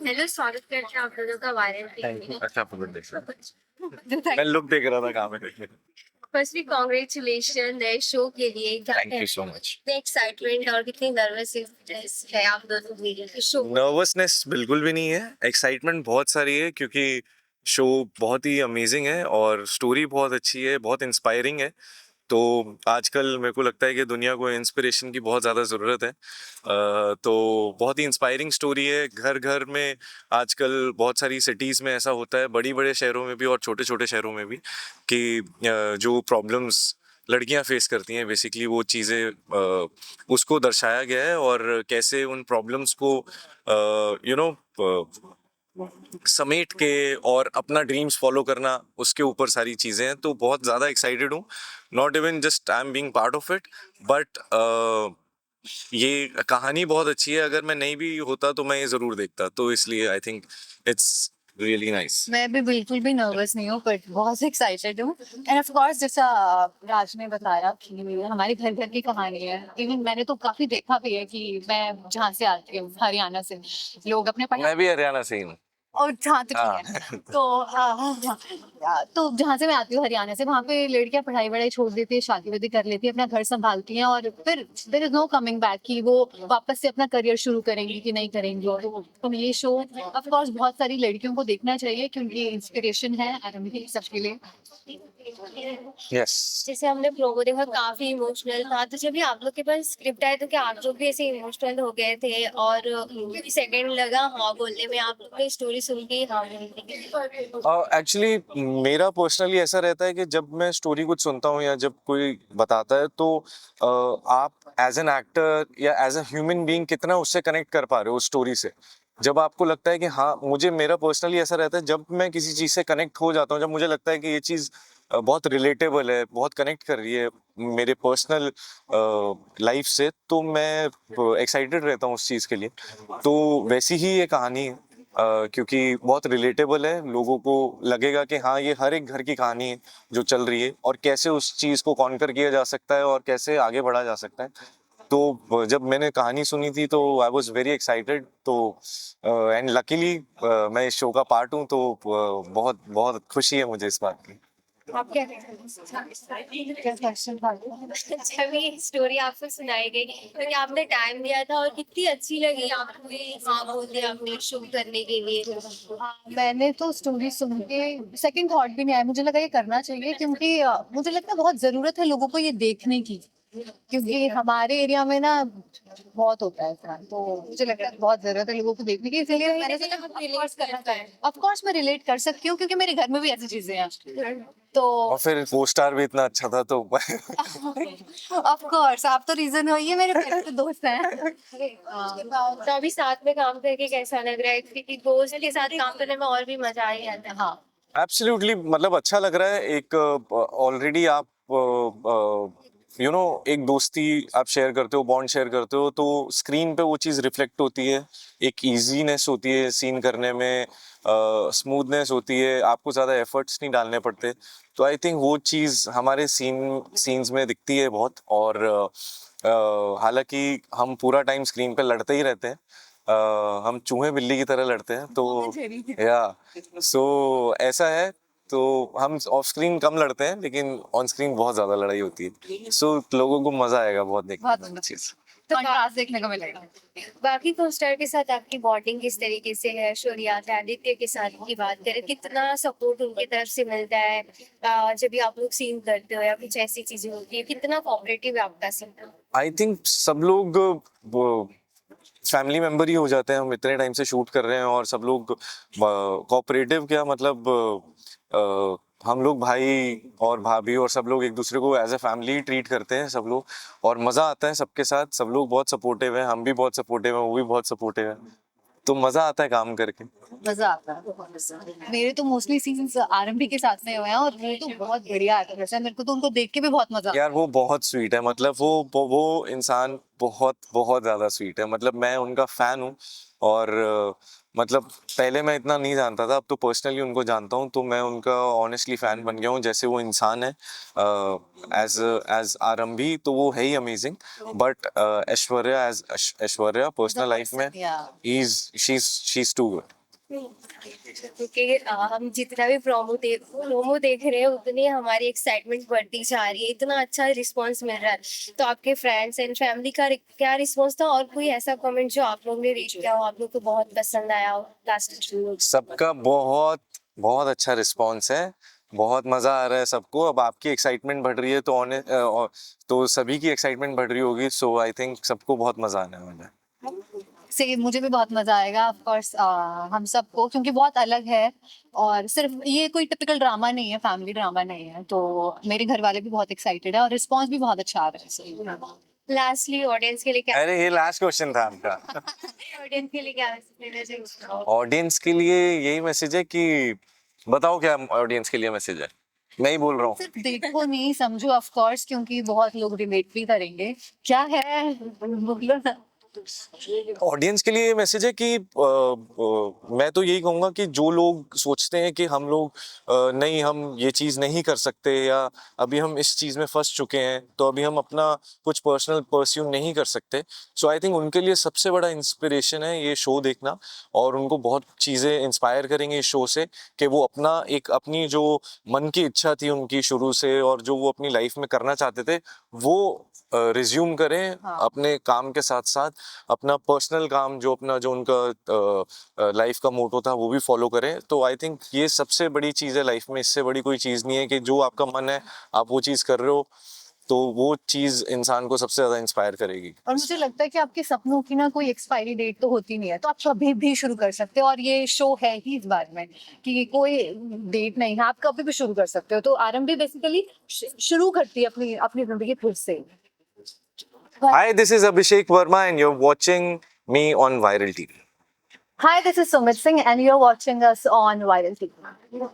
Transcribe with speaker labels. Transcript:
Speaker 1: Hello, स्वागत करते हैं आप लोगों का वायरल
Speaker 2: थैंक यू।
Speaker 1: में।
Speaker 2: अच्छा आपको देख रहा मैं लुक देख रहा था कहाँ में।
Speaker 1: फर्स्टली कॉन्ग्रेचुलेशन नए शो के लिए। क्या
Speaker 2: थैंक यू सो मच।
Speaker 1: कितने एक्साइटमेंट और कितनी नर्वसनेस है आप दोनों के लिए शो?
Speaker 2: नर्वसनेस बिल्कुल भी नहीं है, एक्साइटमेंट बहुत सारी है क्योंकि शो बहुत ही अमेजिंग है और स्टोरी बहुत अच्छी है, बहुत इंस्पायरिंग है। तो आजकल मेरे को लगता है कि दुनिया को इंस्पिरेशन की बहुत ज़्यादा ज़रूरत है। तो बहुत ही इंस्पायरिंग स्टोरी है। घर घर में आजकल बहुत सारी सिटीज़ में ऐसा होता है, बड़ी बड़े शहरों में भी और छोटे छोटे शहरों में भी, कि जो प्रॉब्लम्स लड़कियां फेस करती हैं बेसिकली वो चीज़ें उसको दर्शाया गया है और कैसे उन प्रॉब्लम्स को यू नो समेट के और अपना ड्रीम्स फॉलो करना, उसके ऊपर सारी चीज़ें हैं। तो बहुत ज़्यादा एक्साइटेड हूँ, not even just I am being part of it, but ये कहानी बहुत अच्छी है। अगर मैं नहीं भी होता तो मैं ये ज़रूर देखता, तो इसलिए I think it's really nice.
Speaker 3: मैं भी बिल्कुल भी नर्वस नहीं हूँ बट बहुत एक्साइटेड हूँ। एंड ऑफ कोर्स जैसा राज ने बताया कि हमारे घर घर की कहानी है। इवन मैंने तो काफी देखा भी है कि मैं जहाँ से आती हूँ हरियाणा से, लोग अपने
Speaker 2: मैं भी हरियाणा से ही हूँ।
Speaker 3: और जहाँ तक
Speaker 2: हाँ।
Speaker 3: है तो तो जहाँ से मैं आती हूँ हरियाणा से, वहाँ पे लड़कियां पढ़ाई वढ़ाई छोड़ देती है, शादी वादी कर लेती है, अपना घर संभालती हैं और फिर there is no coming back कि वो वापस से अपना करियर शुरू करेंगी कि नहीं करेंगी। तो ये शो ऑफ कोर्स बहुत सारी लड़कियों को देखना चाहिए क्योंकि इंस्पिरेशन है आरंभी सबके लिए।
Speaker 2: यस।
Speaker 1: जैसे हमने प्रोमो देखा काफी इमोशनल था, तो जब भी आप लोग के पास स्क्रिप्ट आया तो क्या आप लोग भी ऐसे इमोशनल हो गए थे और सेकंड लगा हाँ बोलने में आप लोग की स्टोरी सुन के हाँ बोलने
Speaker 2: एक्चुअली मेरा पर्सनली ऐसा रहता है कि जब मैं स्टोरी कुछ सुनता हूँ या जब कोई बताता है तो आप एज एन एक्टर या एज अ ह्यूमन बीइंग कितना उससे कनेक्ट कर पा रहे हो उस स्टोरी से। जब आपको लगता है कि हाँ, मुझे मेरा पर्सनली ऐसा रहता है, जब मैं किसी चीज़ से कनेक्ट हो जाता हूँ, जब मुझे लगता है कि ये चीज़ बहुत रिलेटेबल है, बहुत कनेक्ट कर रही है मेरे पर्सनल लाइफ से, तो मैं एक्साइटेड रहता हूँ उस चीज़ के लिए। तो वैसी ही ये कहानी है, क्योंकि बहुत रिलेटेबल है, लोगों को लगेगा कि हाँ, ये हर एक घर की कहानी है जो चल रही है और कैसे उस चीज़ को कॉन्कर किया जा सकता है और कैसे आगे बढ़ा जा सकता है। तो जब मैंने कहानी सुनी थी तो आई वाज वेरी एक्साइटेड। तो एंड लकीली मैं इस शो का पार्ट हूँ, तो बहुत बहुत खुशी है मुझे इस बात की।
Speaker 1: आप क्या जब ये स्टोरी आपको सुनाई गई क्योंकि आपने टाइम दिया था और कितनी अच्छी लगी आपको ये हाँ बोलते आपने शो करने के लिए?
Speaker 3: मैंने तो स्टोरी सुन के सेकंड थॉट भी नहीं आया, मुझे लगा ये करना चाहिए क्योंकि मुझे लगता है बहुत जरूरत है लोगों को ये देखने की, क्योंकि हमारे एरिया में ना बहुत होता है ऐसा। तो मुझे लगता है बहुत जरूरत है लोगों को देखने की, इसलिए मैंने सोचा रिलेट करना चाहिए। ऑफ कोर्स मैं रिलेट कर सकती हूँ क्योंकि मेरे घर में भी ऐसी चीजें हैं। तो
Speaker 2: और फिर को स्टार भी इतना अच्छा था तो
Speaker 3: ऑफ कोर्स आप तो रीजन हो, ये मेरे बेस्ट दोस्त हैं।
Speaker 1: तो अभी साथ में काम करके कैसा लग रहा है क्योंकि दोस्त के साथ काम करने में और भी मजा ही आता है।
Speaker 3: हाँ
Speaker 2: एब्सोल्युटली, मतलब अच्छा लग रहा है। एक ऑलरेडी आप एक दोस्ती आप शेयर करते हो, बॉन्ड शेयर करते हो, तो स्क्रीन पे वो चीज़ रिफ्लेक्ट होती है। एक इजीनेस होती है सीन करने में, स्मूथनेस होती है, आपको ज़्यादा एफर्ट्स नहीं डालने पड़ते। तो आई थिंक वो चीज़ हमारे सीन्स में दिखती है बहुत। और हालांकि हम पूरा टाइम स्क्रीन पे लड़ते ही रहते हैं, हम चूहे बिल्ली की तरह लड़ते हैं, तो या सो ऐसा है। तो हम ऑफ स्क्रीन कम लड़ते हैं लेकिन ऑन स्क्रीन बहुत ज्यादा लड़ाई होती है। सो लोगों को मजा आएगा बहुत देखने में चीज।
Speaker 3: तो कंट्रास्ट देखने को मिलेगा।
Speaker 1: बाकी को स्टार के साथ आपकी बॉन्डिंग किस तरीके से है? शौर्या आदित्य के साथ की बात करें, कितना सपोर्ट उनकी तरफ से मिलता है जब भी आप लोग सीन करते हो या कुछ ऐसी चीजें होती है, कितना कोऑपरेटिव है आपका सीन?
Speaker 2: आई थिंक सब लोग फैमिली मेंबर ही हो जाते हैं। हम इतने टाइम से शूट कर रहे हैं और सब लोग कोऑपरेटिव, क्या मतलब हम लोग भाई और भाभी और सब लोग एक दूसरे को एज ए फैमिली ट्रीट करते हैं सब लोग, और मज़ा आता है सबके साथ। सब लोग बहुत सपोर्टिव हैं, हम भी बहुत सपोर्टिव हैं, वो भी बहुत सपोर्टिव है, तो मज़ा आता है काम करके।
Speaker 3: मजा आता है। मेरे तो मोस्टली सीन्स आरंभी के साथ में हुए हैं और वो तो बहुत बढ़िया एक्ट्रेस है, मेरे को तो उनको देख के भी बहुत मजा आता
Speaker 2: यार वो बहुत स्वीट है, मतलब वो इंसान बहुत बहुत ज़्यादा स्वीट है। मतलब मैं उनका फ़ैन हूँ और मतलब पहले मैं इतना नहीं जानता था, अब तो पर्सनली उनको जानता हूँ, तो मैं उनका ऑनेस्टली फैन बन गया हूँ। जैसे वो इंसान है एज एज आरंभी तो वो है ही amazing, but Aishwarya as Aishwarya personal life में शी इज टू गुड।
Speaker 1: क्योंकि हम जितना भी प्रोमो देख रहे हैं उतनी हमारी एक्साइटमेंट बढ़ती जा रही है, इतना अच्छा रिस्पांस मिल रहा है। तो आपके फ्रेंड्स एंड फैमिली का क्या रिस्पांस था, और कोई ऐसा कमेंट जो आप लोग ने रीच किया हो, आप लोग को बहुत पसंद आया हो लास्ट?
Speaker 2: सबका बहुत बहुत अच्छा रिस्पांस है, बहुत मजा आ रहा है सबको। अब आपकी एक्साइटमेंट बढ़ रही है तो सभी की एक्साइटमेंट बढ़ रही होगी, सो आई थिंक सबको बहुत मजा आने वाला है।
Speaker 3: से मुझे भी बहुत मजा आएगा ऑफ कोर्स, हम सबको, क्योंकि बहुत अलग है और सिर्फ ये कोई टिपिकल ड्रामा नहीं है, फैमिली ड्रामा नहीं है। तो मेरे घर वाले भी बहुत एक्साइटेड है और रिस्पांस भी बहुत अच्छा आ रहा है।
Speaker 1: लास्टली ऑडियंस के लिए क्या
Speaker 2: अरे ये लास्ट क्वेश्चन था आपका।
Speaker 1: ऑडियंस के लिए क्या मैसेज देना चाहिए?
Speaker 2: ऑडियंस के लिए यही मैसेज है कि बताओ क्या ऑडियंस के लिए मैसेज है, मैं ही बोल रहा हूँ।
Speaker 3: सिर्फ देखो नहीं समझो ऑफ कोर्स, क्योंकि बहुत लोग रिलेट भी करेंगे। क्या है बोलो ना।
Speaker 2: ऑडियंस के लिए ये मैसेज है कि मैं तो यही कहूँगा कि जो लोग सोचते हैं कि हम लोग नहीं, हम ये चीज़ नहीं कर सकते, या अभी हम इस चीज़ में फंस चुके हैं तो अभी हम अपना कुछ पर्सनल परस्यू नहीं कर सकते, सो आई थिंक उनके लिए सबसे बड़ा इंस्पिरेशन है ये शो देखना। और उनको बहुत चीज़ें इंस्पायर करेंगे इस शो से, कि वो अपनी जो मन की इच्छा थी उनकी शुरू से, और जो वो अपनी लाइफ में करना चाहते थे, वो रिज्यूम करें
Speaker 3: हाँ।
Speaker 2: अपने काम के साथ साथ अपना पर्सनल काम, जो उनका लाइफ का मोटो था वो भी फॉलो करें। तो आई थिंक ये सबसे बड़ी चीज़ है लाइफ में, इससे बड़ी कोई चीज़ नहीं है कि जो आपका मन है आप वो चीज़ कर रहे हो, तो वो चीज़ इंसान को सबसे ज़्यादा इंस्पायर करेगी।
Speaker 3: और मुझे लगता है कि आपके सपनों की ना कोई एक्सपायरी डेट तो होती नहीं है, तो आप कभी भी शुरू कर सकते हो। और ये शो है ही इस बारे में कि कोई डेट नहीं है, आप कभी भी शुरू कर सकते हो। तो आरंभी बेसिकली शुरू करती है अपनी अपनी जिंदगी फिर से।
Speaker 2: Hi, this is Abhishek Verma and you're watching me on Viral TV.
Speaker 3: Hi, this is Sumit Singh and you're watching us on Viral TV.